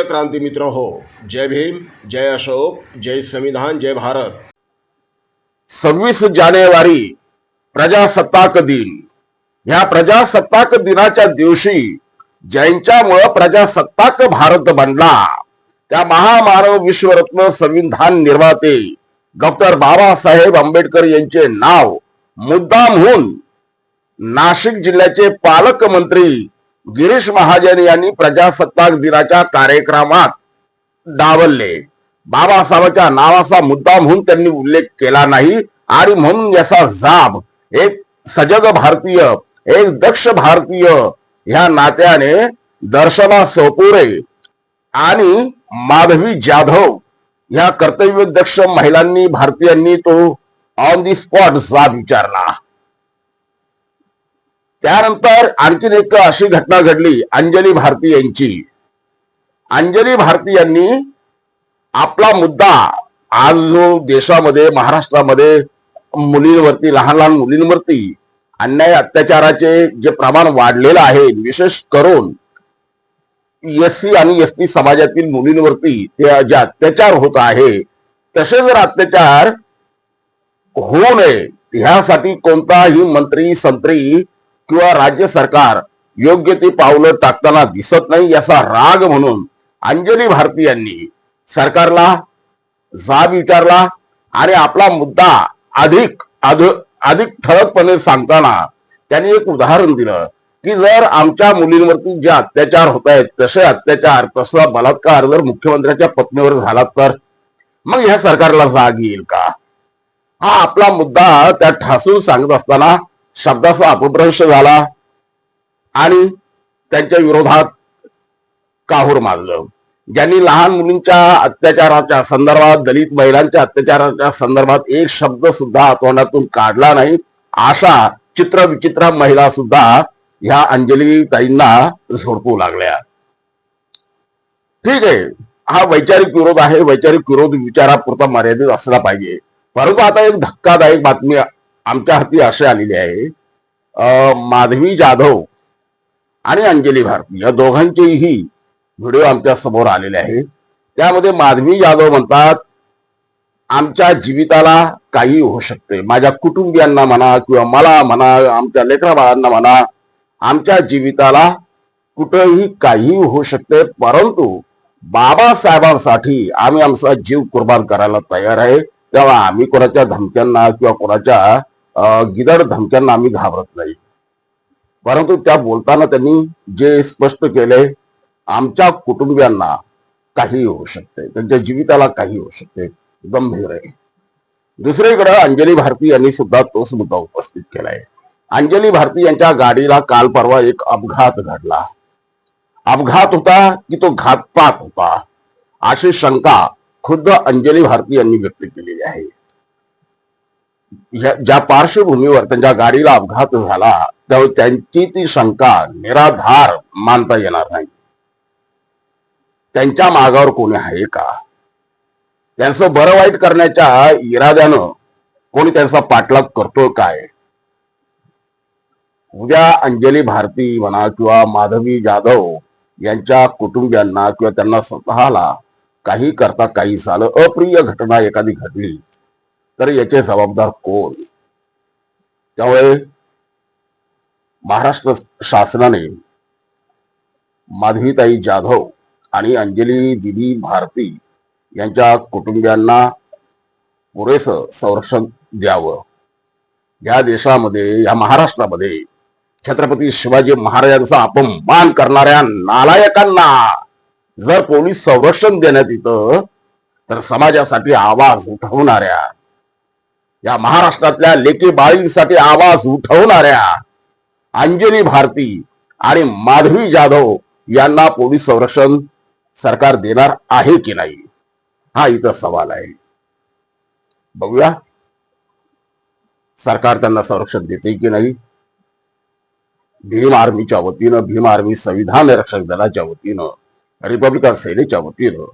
प्रिय क्रांती मित्र हो, जय भीम, जय अशोक, जय संविधान, जय भारत। 26 जानेवारी प्रजासत्ताक दिन। या प्रजासत्ताक दिनाच्या दिवशी ज्यांच्यामुळे प्रजासत्ताक भारत बनला त्या महामानव विश्वरत्न संविधान निर्माते डॉक्टर बाबासाहेब आंबेडकर यांचे नाव मुद्दामहून नाशिक जिल्ह्याचे पालकमंत्री गिरीश महाजन यांनी प्रजासत्ताक दिनाच्या कार्यक्रमात डावलले। बाबासाहेबांच्या नावाचा मुद्दामहून त्यांनी उल्लेख केला नाही आणि म्हणून याचा जाब एक सजग भारतीय, एक दक्ष भारतीय ह्या नात्याने दर्शना सोपुरे आणि माधवी जाधव ह्या कर्तव्यदक्ष महिलांनी, भारतीयांनी तो ऑन दी स्पॉट जाब विचारला। त्यानंतर आणखीन एक अशी घटना घडली अंजली भारती यांची। अंजली भारती यांनी आपला मुद्दा आज जो देशामध्ये, महाराष्ट्रामध्ये मुलींवरती, लहान लहान मुलींवरती अन्याय अत्याचाराचे जे प्रमाण वाढलेलं आहे, विशेष करून एससी आणि एसटी समाजातील मुलींवरती ते जे अत्याचार होत आहे, तसे जर अत्याचार होऊ नये ह्यासाठी कोणताही मंत्री, संत्री किंवा राज्य सरकार योग्य ती पावलं टाकताना दिसत नाही। याचा राग म्हणून अंजली भारती यांनी सरकारला जाब विचारला आणि आपला मुद्दा अधिक ठळकपणे सांगताना त्यांनी एक उदाहरण दिलं की जर आमच्या मुलींवरती जे अत्याचार होत आहेत तसे अत्याचार, तसा बलात्कार जर मुख्यमंत्र्याच्या पत्नीवर झाला तर मग ह्या सरकारला जाग येईल का? हा आपला मुद्दा त्या ठासून सांगत असताना शब्दाचा अपभ्रंश झाला आणि त्यांच्या विरोधात काहूर माजलं। ज्यांनी लहान मुलींच्या अत्याचाराच्या संदर्भात, दलित महिलांच्या अत्याचाराच्या संदर्भात एक शब्द सुद्धा तोंडातून काढला नाही, अशा चित्र विचित्र महिला सुद्धा ह्या अंजली ताईंना झोडपू लागल्या। ठीक आहे, हा वैचारिक विरोध आहे, वैचारिक विरोध विचारापुरता मर्यादित असला पाहिजे। परंतु आता एक धक्कादायक बातमी आमच्या हाती अशी आलेली आहे, माधवी जाधव आणि अंजली भारती या दोघांचेही व्हिडिओ आमच्या समोर आलेले आहे। त्यामध्ये माधवी जाधव म्हणतात, आमच्या जीविताला काही होऊ शकते, माझ्या कुटुंबियांना म्हणा किंवा मला म्हणा, आमच्या लेकरा बाळांना म्हणा, आमच्या जीविताला कुठेही काही होऊ शकते, परंतु बाबासाहेबांसाठी आम्ही आमचा जीव कुर्बान करायला तयार आहे। तेव्हा आम्ही कोणाच्या धमक्यांना किंवा कोणाच्या गिदड धमक्यांना आम्ही घाबरत नाही। परंतु त्या बोलताना त्यांनी जे स्पष्ट केले, आमच्या कुटुंबियांना काही होऊ शकते, त्यांच्या जीविताला काही होऊ शकते, गंभीर आहे। दुसरीकडे अंजली भारती यांनी सुद्धा तोच मुद्दा उपस्थित केलाय। अंजली भारती यांच्या गाडीला काल परवा एक अपघात घडला। अपघात होता की तो घातपात होता अशी शंका खुद्द अंजली भारती यांनी व्यक्त केलेली आहे। ज्या पार्श्वभूमीवर त्यांच्या गाडीला अपघात झाला त्यावेळी त्यांची ती शंका निराधार मानता येणार नाही। त्यांच्या मागावर कोणी आहे का? त्यांचं बरं वाईट करण्याच्या इराद्यानं कोणी त्यांचा पाठलाग करतोय काय? उद्या अंजली भारती म्हणा किंवा माधवी जाधव यांच्या कुटुंबियांना किंवा त्यांना स्वतःला काही करता काही झालं, अप्रिय घटना एखादी घडली तर याचे जबाबदार कोण? त्यामुळे महाराष्ट्र शासनाने माधवीताई जाधव आणि अंजली दिदी भारती यांच्या कुटुंबियांना पुरेसं संरक्षण द्यावं। या देशामध्ये, या महाराष्ट्रामध्ये छत्रपती शिवाजी महाराजांचा अपमान करणाऱ्या नालायकांना जर पोलीस संरक्षण देण्यात येतं तर समाजासाठी आवाज उठवणाऱ्या, या महाराष्ट्रातल्या लेकी बाळींसाठी आवाज उठवणाऱ्या अंजली भारती आणि माधवी जाधव यांना पोलीस संरक्षण सरकार देणार आहे की नाही, हा इथं सवाल आहे। बघूया सरकार त्यांना संरक्षण देते की नाही। भीम आर्मीच्या वतीनं, भीम आर्मी संविधान रक्षक दलाच्या वतीनं, रिपब्लिकन सेनेच्या वतीनं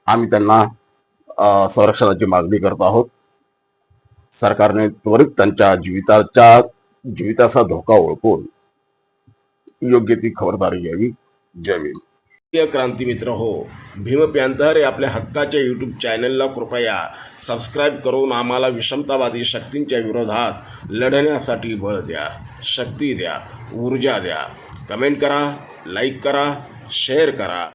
आम्ही त्यांना संरक्षणाची मागणी करत आहोत। सरकारने त्वरित त्यांच्या जीविताचा धोका ओळखून योग्य ती खबरदारी घ्यावी। जय भीम। प्रिय क्रांती मित्र हो, भीम पॅन्थर या आपल्या हक्काच्या यूट्यूब चॅनलला कृपया सबस्क्राईब करून आम्हाला विषमतावादी शक्तींच्या विरोधात लढण्यासाठी बळ द्या, शक्ती द्या, ऊर्जा द्या. कमेंट करा, लाईक करा, शेअर करा.